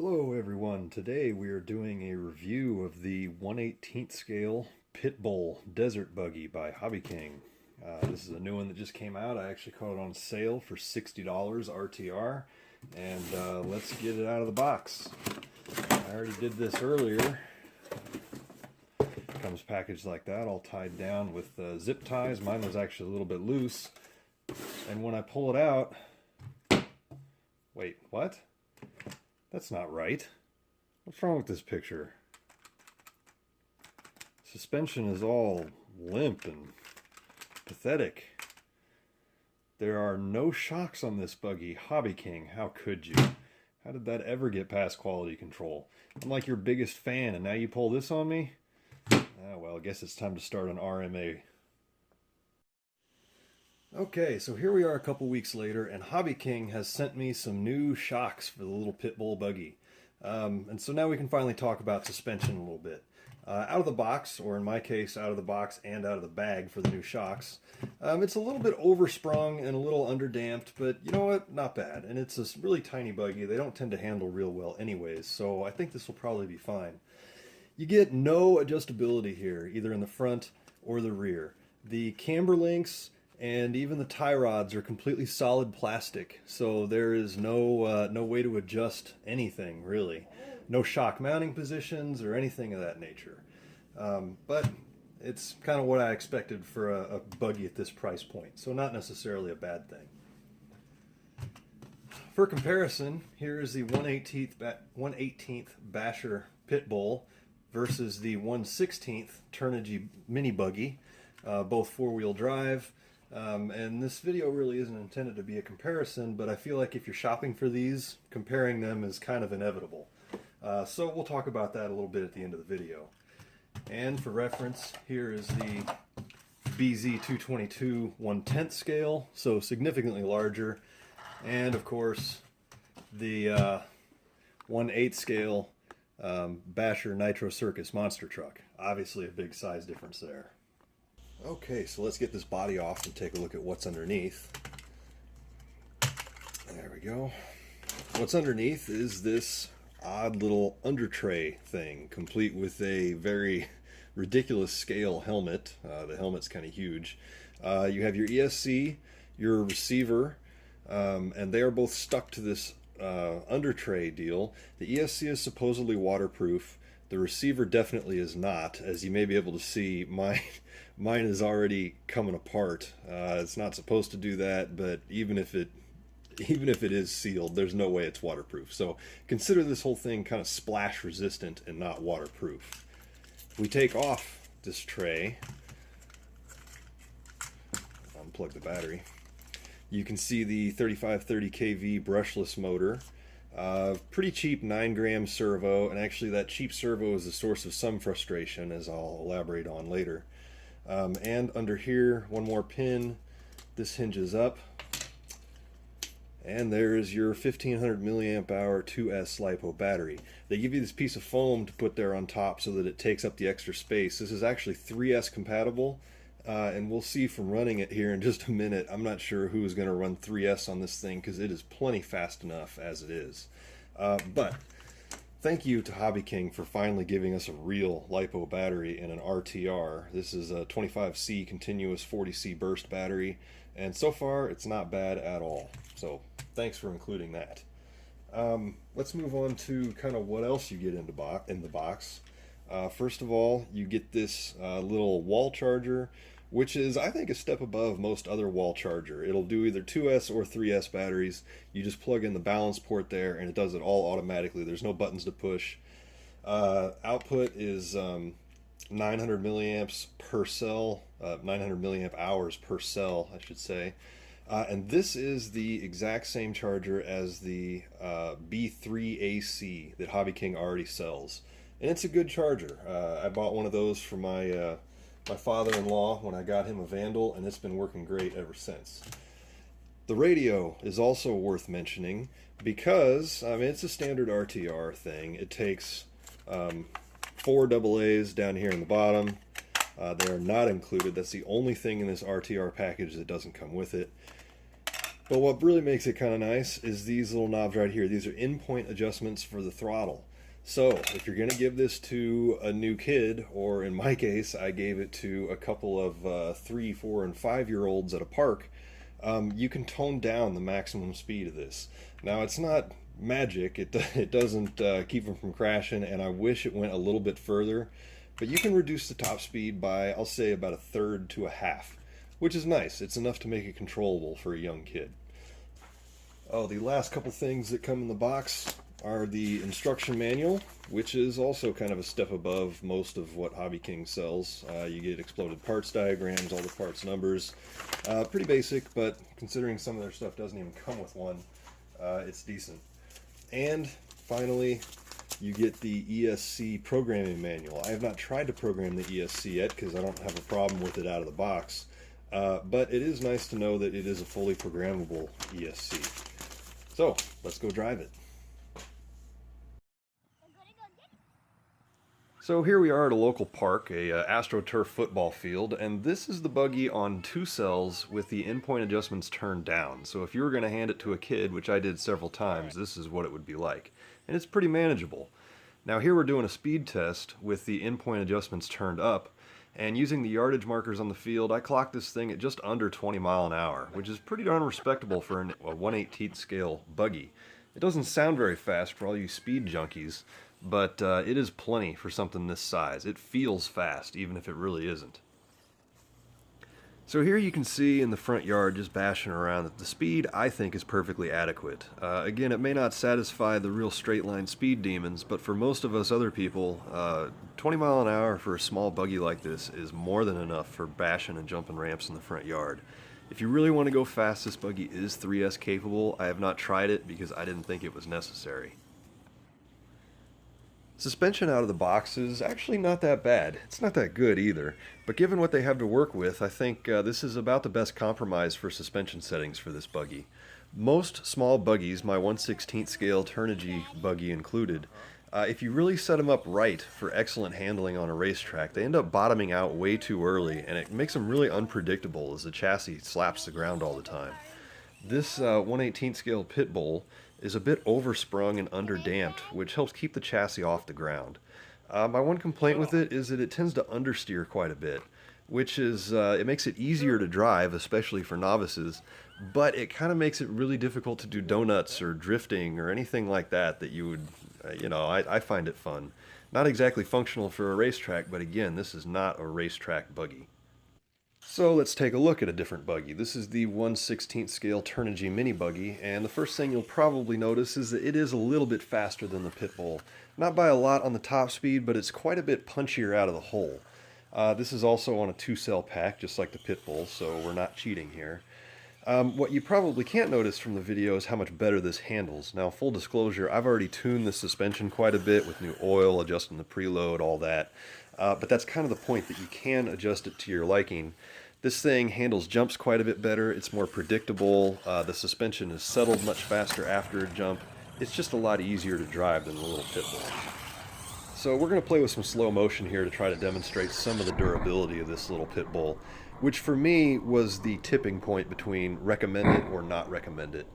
Hello everyone, today we are doing a review of the 1/18th scale Pitbull Desert Buggy by Hobby King. This is a new one that just came out. I actually caught it on sale for $60 RTR, and let's get it out of the box. I already did this earlier. It comes packaged like that, all tied down with zip ties. Mine was actually a little bit loose, and when I pull it out, wait, what? That's not right. What's wrong with this picture? Suspension is all limp and pathetic. There are no shocks on this buggy. Hobby King, how could you? How did that ever get past quality control? I'm like your biggest fan, and now you pull this on me? Well, I guess it's time to start an RMA. Okay, so here we are a couple weeks later, and Hobby King has sent me some new shocks for the little Pitbull buggy. And so now we can finally talk about suspension a little bit. Out of the box, or in my case, out of the box and out of the bag for the new shocks, it's a little bit oversprung and a little underdamped, but you know what? Not bad. And it's a really tiny buggy. They don't tend to handle real well anyways, so I think this will probably be fine. You get no adjustability here, either in the front or the rear. The camber links and even the tie rods are completely solid plastic, so there is no way to adjust anything, really. No shock mounting positions or anything of that nature. But it's kind of what I expected for a buggy at this price point, so not necessarily a bad thing. For comparison, here is the 1/18th Basher Pitbull versus the 1/16th Turnigy Mini Buggy, both four-wheel drive. And this video really isn't intended to be a comparison, but I feel like if you're shopping for these, comparing them is kind of inevitable. So we'll talk about that a little bit at the end of the video. And for reference, here is the BZ222 1/10 scale, so significantly larger. And of course, the 1/8 scale Basher Nitro Circus monster truck. Obviously a big size difference there. Okay, so let's get this body off and take a look at what's underneath. There we go. What's underneath is this odd little under tray thing, complete with a very ridiculous scale helmet. The helmet's kind of huge. You have your ESC, your receiver, and they are both stuck to this under tray deal. The ESC is supposedly waterproof. The receiver definitely is not, as you may be able to see. Mine is already coming apart. It's not supposed to do that, but even if it is sealed, there's no way it's waterproof. So consider this whole thing kind of splash resistant and not waterproof. We take off this tray, unplug the battery. You can see the 3530 kV brushless motor. Pretty cheap 9-gram servo, and actually that cheap servo is the source of some frustration, as I'll elaborate on later. And under here, one more pin. This hinges up, and there's your 1500 milliamp hour 2S LiPo battery. They give you this piece of foam to put there on top so that it takes up the extra space. This is actually 3S compatible, and we'll see from running it here in just a minute. I'm not sure who is going to run 3S on this thing because it is plenty fast enough as it is. But thank you to Hobby King for finally giving us a real LiPo battery in an RTR. This is a 25C continuous 40C burst battery, and so far it's not bad at all. So thanks for including that. Let's move on to kind of what else you get in the box. First of all, you get this little wall charger, which is, I think, a step above most other wall charger. It'll do either 2S or 3S batteries. You just plug in the balance port there, and it does it all automatically. There's no buttons to push. Output is 900 milliamps per cell, 900 milliamp hours per cell, I should say. And this is the exact same charger as the B3AC that Hobby King already sells. And it's a good charger. I bought one of those for my father-in-law when I got him a Vandal, and it's been working great ever since. The radio is also worth mentioning because, I mean, it's a standard RTR thing. It takes 4 AA's down here in the bottom. They are not included. That's the only thing in this RTR package that doesn't come with it. But what really makes it kind of nice is these little knobs right here. These are in-point adjustments for the throttle. So if you're going to give this to a new kid, or in my case, I gave it to a couple of 3, 4, and 5-year-olds at a park, you can tone down the maximum speed of this. Now, it's not magic. It doesn't keep them from crashing, and I wish it went a little bit further. But you can reduce the top speed by, I'll say, about 1/3 to 1/2, which is nice. It's enough to make it controllable for a young kid. Oh, the last couple things that come in the box are the instruction manual, which is also kind of a step above most of what Hobby King sells. You get exploded parts diagrams, all the parts numbers. Pretty basic, but considering some of their stuff doesn't even come with one, it's decent. And finally, you get the ESC programming manual. I have not tried to program the ESC yet because I don't have a problem with it out of the box. But it is nice to know that it is a fully programmable ESC. So, let's go drive it. So here we are at a local park, a AstroTurf football field, and this is the buggy on 2 cells with the in-point adjustments turned down. So if you were going to hand it to a kid, which I did several times, this is what it would be like. And it's pretty manageable. Now here we're doing a speed test with the in-point adjustments turned up, and using the yardage markers on the field, I clocked this thing at just under 20 miles an hour, which is pretty darn respectable for a 1/18 scale buggy. It doesn't sound very fast for all you speed junkies, but it is plenty for something this size. It feels fast, even if it really isn't. So here you can see in the front yard, just bashing around, that the speed, I think, is perfectly adequate. Again, it may not satisfy the real straight line speed demons, but for most of us other people, 20 miles an hour for a small buggy like this is more than enough for bashing and jumping ramps in the front yard. If you really want to go fast, this buggy is 3S capable. I have not tried it because I didn't think it was necessary. Suspension out of the box is actually not that bad. It's not that good either, but given what they have to work with, I think this is about the best compromise for suspension settings for this buggy. Most small buggies, my 1/16 scale Turnigy buggy included, if you really set them up right for excellent handling on a racetrack, they end up bottoming out way too early, and it makes them really unpredictable as the chassis slaps the ground all the time. This 1/18 scale Pitbull is a bit oversprung and underdamped, which helps keep the chassis off the ground. My one complaint with it is that it tends to understeer quite a bit, which is, it makes it easier to drive, especially for novices, but it kind of makes it really difficult to do donuts or drifting or anything like that that you would, I find it fun. Not exactly functional for a racetrack, but again, this is not a racetrack buggy. So let's take a look at a different buggy. This is the 1/16 scale Turnigy mini buggy, and the first thing you'll probably notice is that it is a little bit faster than the Pitbull. Not by a lot on the top speed, but it's quite a bit punchier out of the hole. This is also on a 2-cell pack, just like the Pitbull, so we're not cheating here. What you probably can't notice from the video is how much better this handles. Now, full disclosure, I've already tuned the suspension quite a bit with new oil, adjusting the preload, all that. But that's kind of the point, that you can adjust it to your liking. This thing handles jumps quite a bit better. It's more predictable. The suspension is settled much faster after a jump. It's just a lot easier to drive than the little Pitbull. So we're going to play with some slow motion here to try to demonstrate some of the durability of this little Pitbull, which for me was the tipping point between recommend it or not recommend it.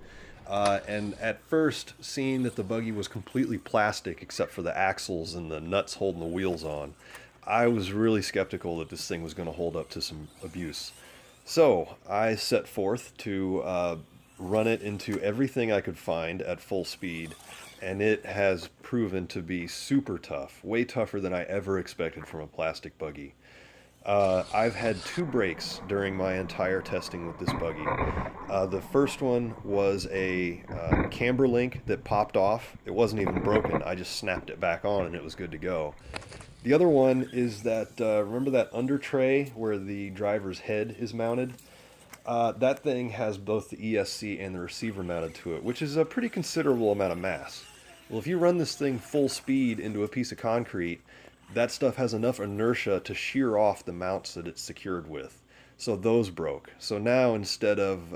And at first, seeing that the buggy was completely plastic except for the axles and the nuts holding the wheels on, I was really skeptical that this thing was going to hold up to some abuse. So I set forth to run it into everything I could find at full speed, and it has proven to be super tough, way tougher than I ever expected from a plastic buggy. I've had 2 breaks during my entire testing with this buggy. The first one was a camber link that popped off. It wasn't even broken. I just snapped it back on and it was good to go. The other one is that, remember that under tray where the driver's head is mounted? That thing has both the ESC and the receiver mounted to it, which is a pretty considerable amount of mass. Well, if you run this thing full speed into a piece of concrete, that stuff has enough inertia to shear off the mounts that it's secured with. So those broke. So now instead of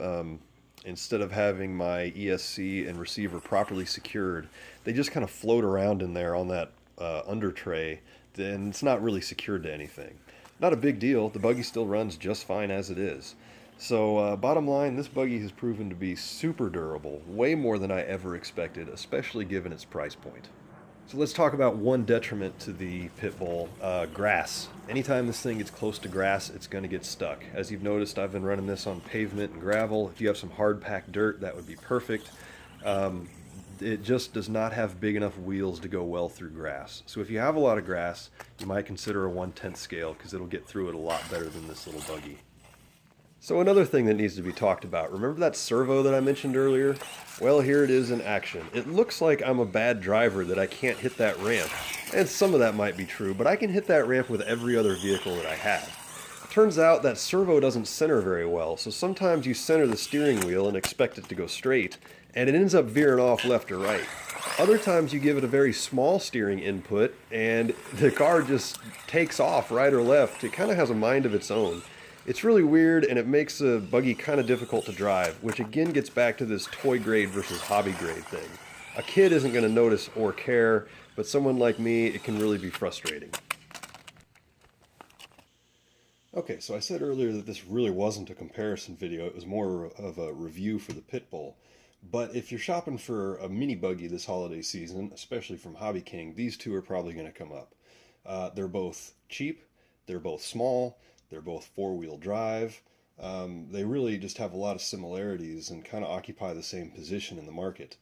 having my ESC and receiver properly secured, they just kind of float around in there on that under tray, and it's not really secured to anything. Not a big deal. The buggy still runs just fine as it is. So bottom line, this buggy has proven to be super durable, way more than I ever expected, especially given its price point. So let's talk about one detriment to the Pitbull, grass. Anytime this thing gets close to grass, it's going to get stuck. As you've noticed, I've been running this on pavement and gravel. If you have some hard packed dirt, that would be perfect. It just does not have big enough wheels to go well through grass. So if you have a lot of grass, you might consider a 1/10 scale because it'll get through it a lot better than this little buggy. So another thing that needs to be talked about, remember that servo that I mentioned earlier? Well, here it is in action. It looks like I'm a bad driver that I can't hit that ramp, and some of that might be true, but I can hit that ramp with every other vehicle that I have. Turns out that servo doesn't center very well, so sometimes you center the steering wheel and expect it to go straight, and it ends up veering off left or right. Other times you give it a very small steering input, and the car just takes off right or left. It kind of has a mind of its own. It's really weird, and it makes the buggy kind of difficult to drive, which again gets back to this toy grade versus hobby grade thing. A kid isn't going to notice or care, but someone like me, it can really be frustrating. Okay, so I said earlier that this really wasn't a comparison video, it was more of a review for the Pitbull. But if you're shopping for a mini buggy this holiday season, especially from Hobby King, these two are probably going to come up. They're both cheap, they're both small, they're both four-wheel drive. They really just have a lot of similarities and kind of occupy the same position in the market.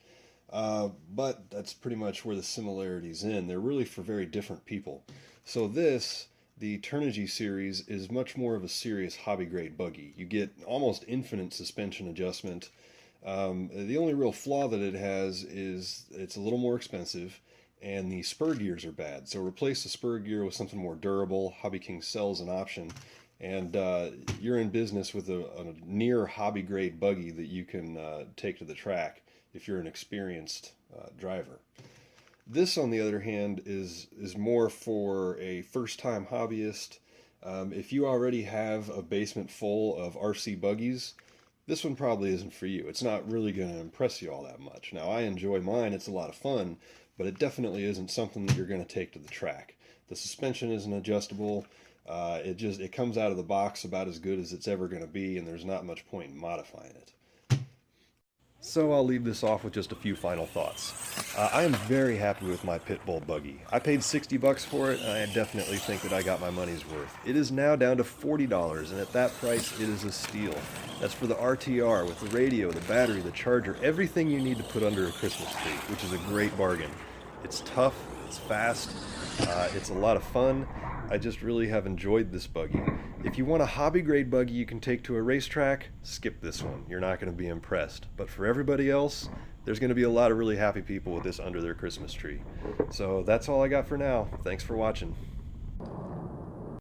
But that's pretty much where the similarities end. They're really for very different people. So this, the Turnigy series, is much more of a serious hobby-grade buggy. You get almost infinite suspension adjustment. The only real flaw that it has is it's a little more expensive, and the spur gears are bad. So replace the spur gear with something more durable. Hobby King sells an option, and you're in business with a near hobby grade buggy that you can take to the track if you're an experienced driver. This, on the other hand, is more for a first-time hobbyist. If you already have a basement full of RC buggies, this one probably isn't for you. It's not really going to impress you all that much. Now, I enjoy mine. It's a lot of fun, but it definitely isn't something that you're going to take to the track. The suspension isn't adjustable. It comes out of the box about as good as it's ever going to be, and there's not much point in modifying it. So I'll leave this off with just a few final thoughts. I am very happy with my Pitbull buggy. I paid $60 for it, and I definitely think that I got my money's worth. It is now down to $40, and at that price, it is a steal. That's for the RTR with the radio, the battery, the charger, everything you need to put under a Christmas tree, which is a great bargain. It's tough, it's fast, it's a lot of fun. I just really have enjoyed this buggy. If you want a hobby grade buggy you can take to a racetrack, skip this one. You're not going to be impressed. But for everybody else, there's going to be a lot of really happy people with this under their Christmas tree. So that's all I got for now. Thanks for watching.